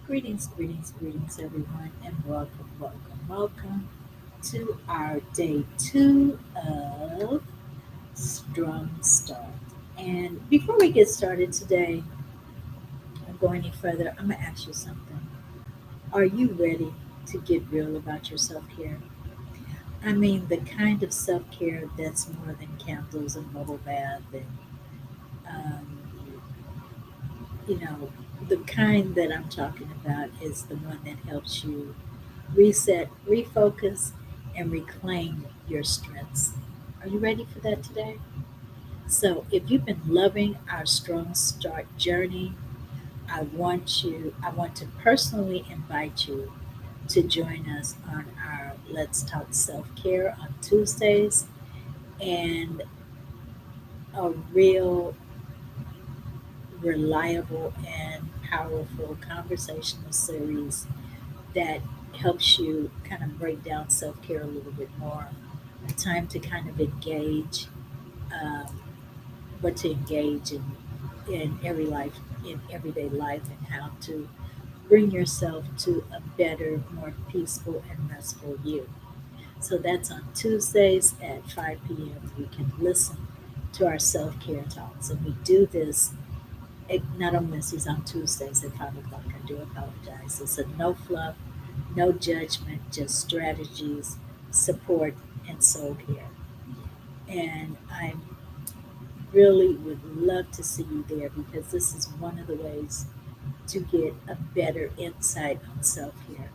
Greetings, everyone, and welcome to our day two of Strong Start. And before we get started today and go any further, I'm going to ask you something. Are you ready to get real about your self care? I mean, the kind of self care that's more than candles and bubble bath and um, you know, the kind that I'm talking about is the one that helps you reset, refocus, and reclaim your strengths. Are you ready for that today? So, if you've been loving our Strong Start journey, I want to personally invite you to join us on our Let's Talk Self Care on Tuesdays and a real reliable and powerful conversational series that helps you kind of break down self care a little bit more. A time to kind of engage, um, what to engage in in everyday life, and how to bring yourself to a better, more peaceful, and restful you. So that's on Tuesdays at 5 p.m. You can listen to our self care talks, and we do this not on Wednesdays, on Tuesdays at 5 o'clock. I do apologize. It's a no fluff, no judgment, just strategies, support, and soul care. And I really would love to see you there because this is one of the ways to get a better insight on self care.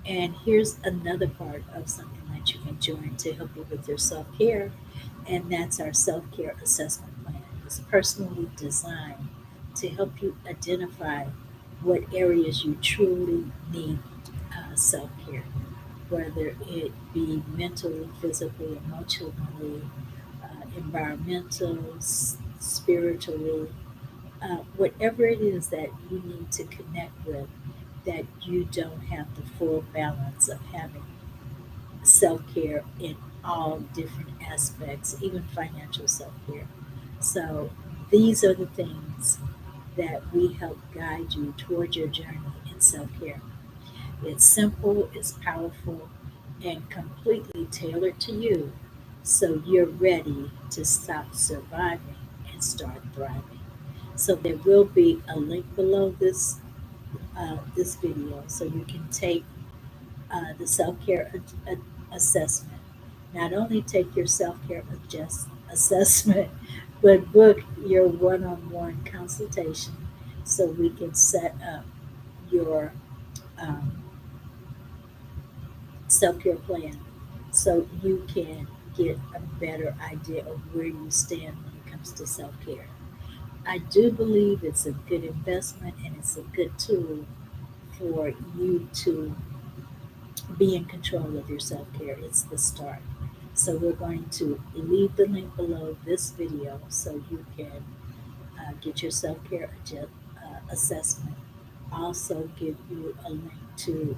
And here's another part of something that you can join to help you with your self care, and that's our self care assessment plan. It's personally designed to help you identify what areas you truly need self care, whether it be mentally, physically, emotionally, environmental, spiritually, whatever it is that you need to connect with, that you don't have the full balance of having self care in all different aspects, even financial self care. So, these are the things that we help guide you toward your journey in self care. It's simple, it's powerful, and completely tailored to you so you're ready to stop surviving and start thriving. So there will be a link below this video so you can take the self-care assessment. Not only take your self-care assessment, but book your one-on-one consultation so we can set up your um, self-care plan so you can get a better idea of where you stand when it comes to self-care. I do believe it's a good investment and it's a good tool for you to be in control of your self care. It's the start. So, we're going to leave the link below this video so you can get your self care assessment. Also, give you a link to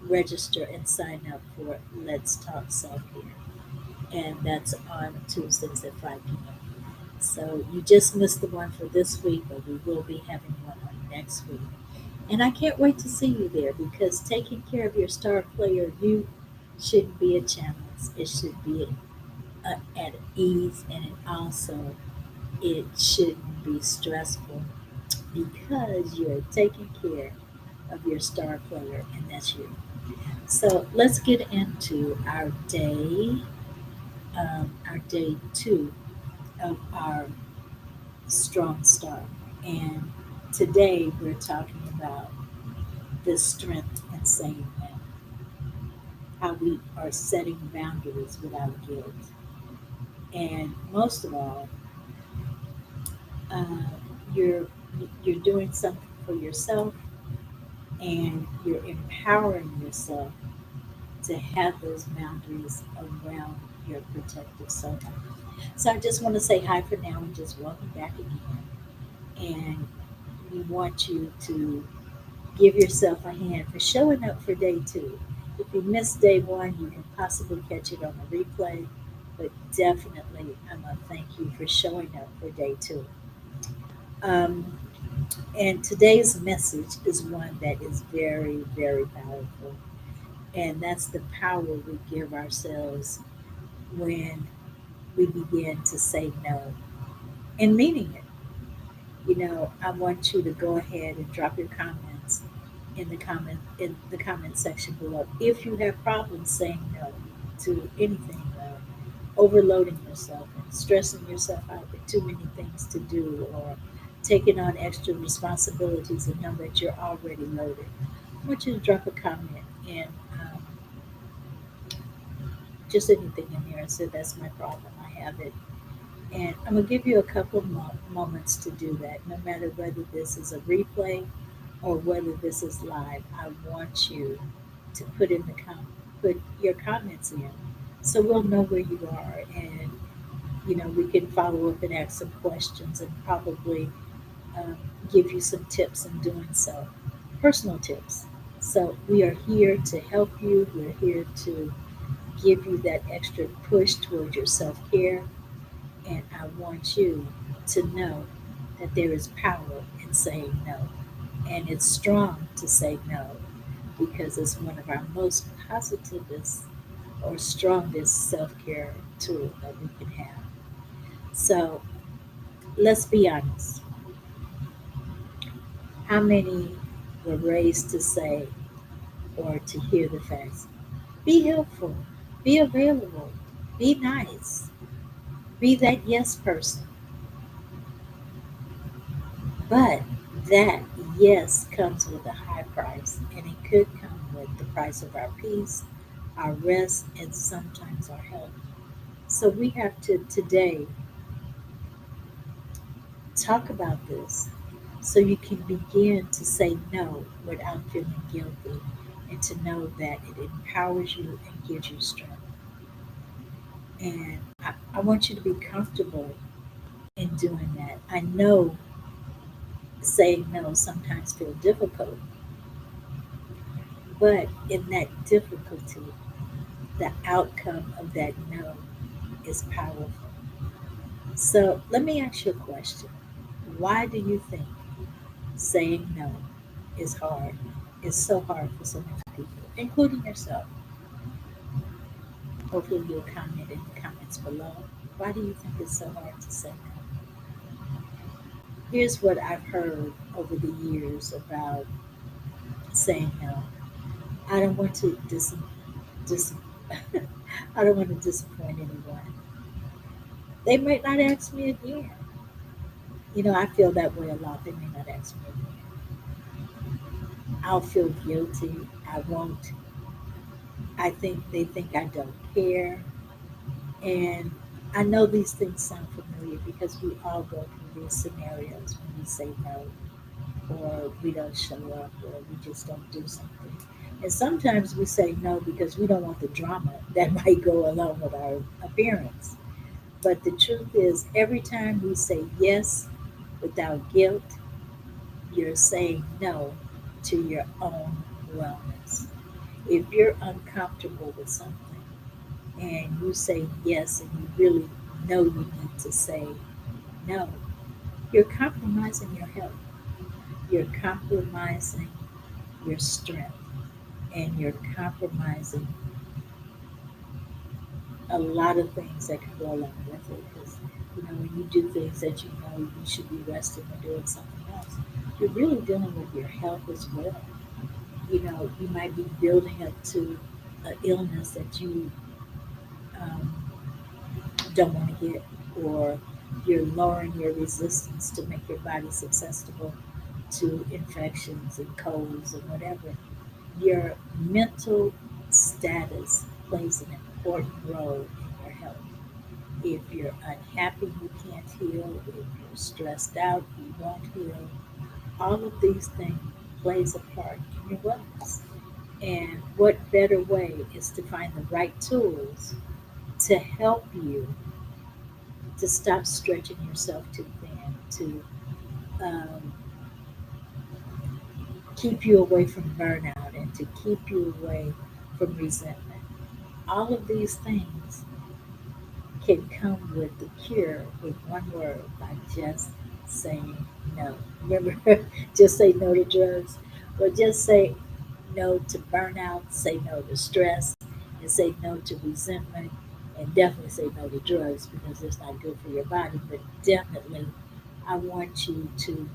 register and sign up for Let's Talk Self Care. And that's on Tuesdays at 5 p.m. So, you just missed the one for this week, but we will be having one on next week. And I can't wait to see you there because taking care of your star player, you shouldn't be a challenge. It should be at ease, and it shouldn't be stressful because you're taking care of your star player, and that's you. So let's get into our day two of our strong start. And today we're talking about the strength in saying no, how we are setting boundaries without guilt. And most of all, uh, you're you're doing something for yourself, and you're empowering yourself to have those boundaries around your protective circle. So I just want to say hi for now and just welcome back again. And we want you to give yourself a hand for showing up for day two. If you missed day one, you can possibly catch it on the replay, but definitely I'm going to thank you for showing up for day two. Um, And today's message is one that is very, very powerful. And that's the power we give ourselves when we begin to say no and meaning it. I want you to go ahead and drop your comments in the comment section below. If you have problems saying no to anything, overloading yourself and stressing yourself out with too many things to do, or taking on extra responsibilities and know that you're already loaded, I want you to drop a comment and just anything in there and say that's my problem. I have it. And I'm going to give you a couple of moments to do that, no matter whether this is a replay or whether this is live. I want you to put your comments in so we'll know where you are, and we can follow up and ask some questions and probably um, give you some tips in doing so, personal tips. So we are here to help you. We're here to give you that extra push towards your self-care, and I want you to know that there is power in saying no. And it's strong to say no because it's one of our most positivist or strongest self care tool that we can have. So let's be honest. How many were raised to say or to hear the facts? Be helpful, be available, be nice, be that yes person. But that yes comes with a high price, and it could come with the price of our peace, our rest, and sometimes our health. So we have to today talk about this so you can begin to say no without feeling guilty, and to know that it empowers you and gives you strength. And I want you to be comfortable in doing that. I know saying no sometimes feels difficult, but in that difficulty, the outcome of that no is powerful. So let me ask you a question. Why do you think saying no is hard? It's so hard for so many people, including yourself. Hopefully you'll comment in the comments below. Why do you think it's so hard to say no? Here's what I've heard over the years about saying no. I don't want to dis- I don't want to disappoint anyone. They might not ask me again. I feel that way a lot. They may not ask me again. I'll feel guilty. I won't. I think they think I don't care. And I know these things sound familiar because we all go through these scenarios when we say no, or we don't show up, or we just don't do something. And sometimes we say no because we don't want the drama that might go along with our appearance. But the truth is, every time we say yes without guilt, you're saying no to your own wellness. If you're uncomfortable with something and you say yes and you really know you need to say no, you're compromising your health, you're compromising your strength, and you're compromising a lot of things that can go along with it. Because, when you do things that you know you should be resting or doing something else, you're really dealing with your health as well. You might be building up to an illness that you um, don't want to get, or you're lowering your resistance to make your body susceptible to infections and colds and whatever. Your mental status plays an important role in your health. If you're unhappy, you can't heal. If you're stressed out, you won't heal. All of these things plays a part in your wellness. And what better way is to find the right tools to help you to stop stretching yourself too thin, to um, keep you away from burnout, and to keep you away from resentment. All of these things can come with the cure with one word, by just saying no. Remember, just say no to drugs, or just say no to burnout, say no to stress, and say no to resentment, and definitely say no to drugs because it's not good for your body. But definitely, I want you to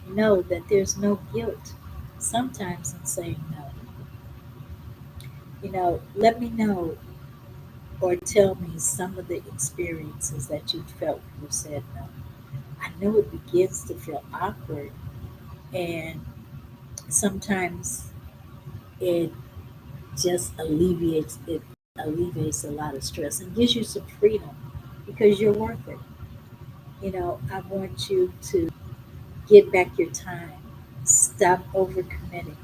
know that there's no guilt sometimes in saying no. Let me know or tell me some of the experiences that you felt when you said no. I know it begins to feel awkward, and sometimes it just alleviates a lot of stress and gives you some freedom because you're worth it. I want you to get back your time, stop overcommitting,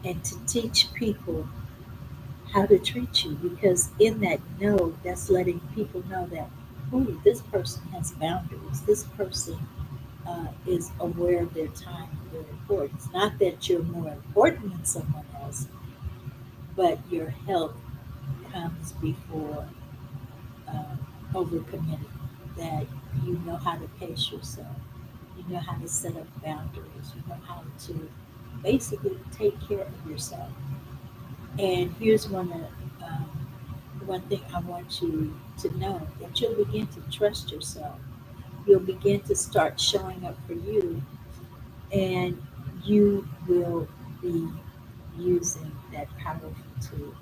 and to teach people how to treat you because in that no, that's letting people know that, oh, this person has boundaries. This person is aware of their time and their importance. Not that you're more important than someone else, but your health comes before uh, overcommitting. That you know how to pace yourself. You know how to set up boundaries. You know how to basically take care of yourself. And here's one thing I want you to know that you'll begin to trust yourself. You'll begin to start showing up for you, and you will be using that powerful tool,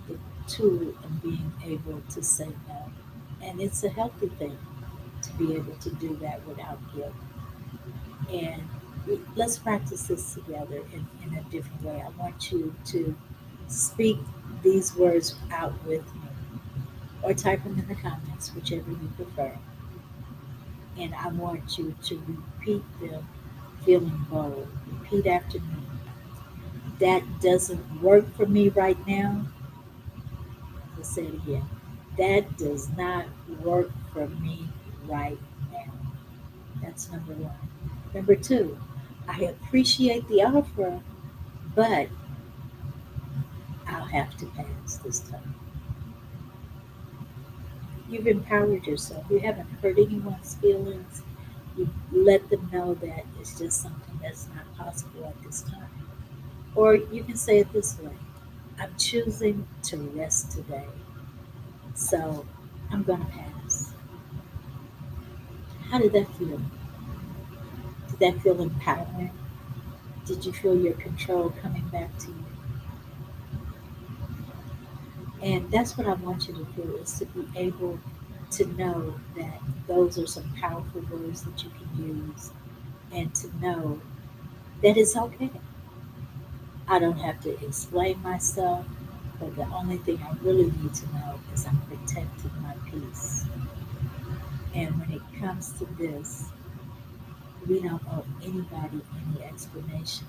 the tool of being able to say no. And it's a healthy thing to be able to do that without guilt. And let's practice this together in a different way. I want you to speak these words out with me or type them in the comments, whichever you prefer. And I want you to repeat them feeling bold. Repeat after me. That doesn't work for me right now. Let's say it again. That does not work for me right now. That's number one. Number two, I appreciate the offer, but I'll have to pass this time. You've empowered yourself. You haven't hurt anyone's feelings. You let them know that it's just something that's not possible at this time. Or you can say it this way: I'm choosing to rest today, so I'm going to pass. How did that feel? Did that feel empowering? Did you feel your control coming back to you? And that's what I want you to feel is to be able to know that those are some powerful words that you can use and to know that it's okay. I don't have to explain myself, but the only thing I really need to know is I'm protecting my peace. And when it comes to this, we don't owe anybody any explanation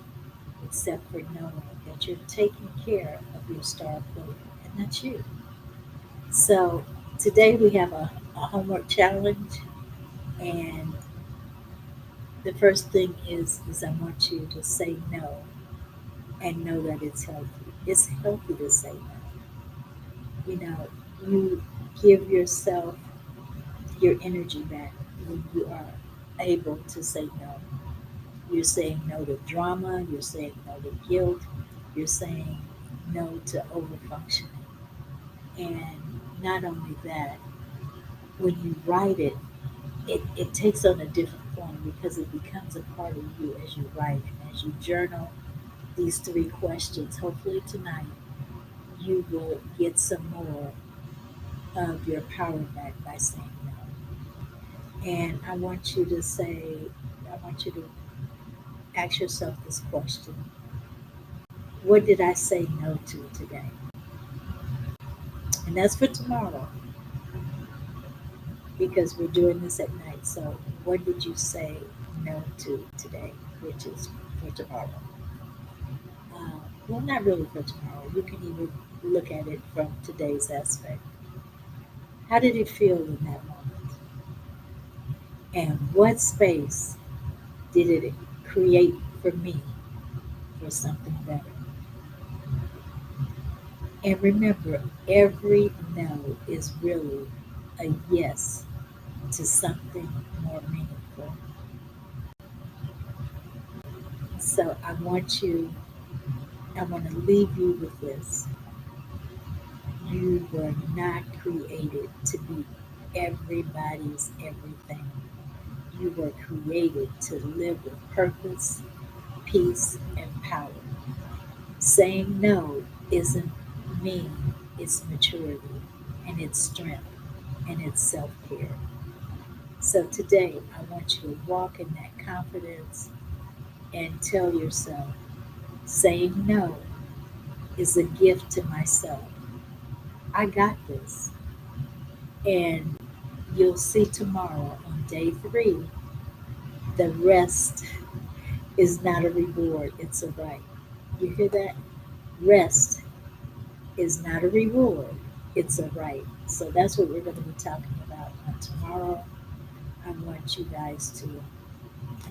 except for knowing that you're taking care of your star player, and that's you. So today we have a homework challenge, and the first thing is I want you to say no and know that it's healthy. It's healthy to say no. You give yourself your energy back when you are able to say no. You're saying no to drama, you're saying no to guilt, you're saying no to overfunctioning. And not only that, when you write it, it takes on a different form because it becomes a part of you as you write and as you journal these three questions. Hopefully tonight you will get some more of your power back by saying no. And I want you to ask yourself this question: what did I say no to today? And that's for tomorrow because we're doing this at night. So, what did you say no to today, which is for tomorrow? Well, not really for tomorrow. You can even look at it from today's aspect. How did it feel in that moment? And what space did it create for me for something better? And remember, every no is really a yes to something more meaningful. So I want to leave you with this. You were not created to be everybody's everything. You were created to live with purpose, peace, and power. Saying no isn't mean, it's maturity, and it's strength, and it's self care. So today, I want you to walk in that confidence and tell yourself saying no is a gift to myself. I got this. And you'll see tomorrow on day three, the rest is not a reward, it's a right. You hear that? Rest is not a reward, it's a right. So that's what we're going to be talking about on tomorrow. I want you guys to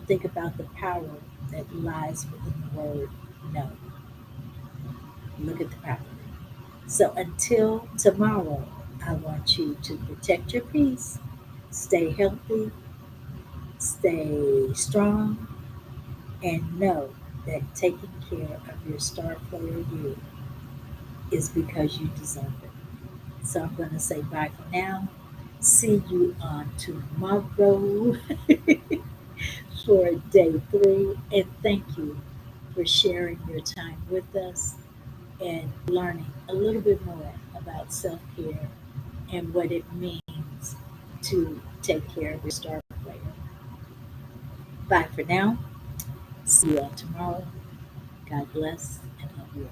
think about the power that lies within the word no. Look at the power. So until tomorrow, I want you to protect your peace, stay healthy, stay strong, and know that taking care of your star player you is because you deserve it. So I'm going to say bye for now. See you on tomorrow for day three. And thank you for sharing your time with us and learning a little bit more about self care and what it means to take care of your star player. Bye for now. See you all tomorrow. God bless and love you all.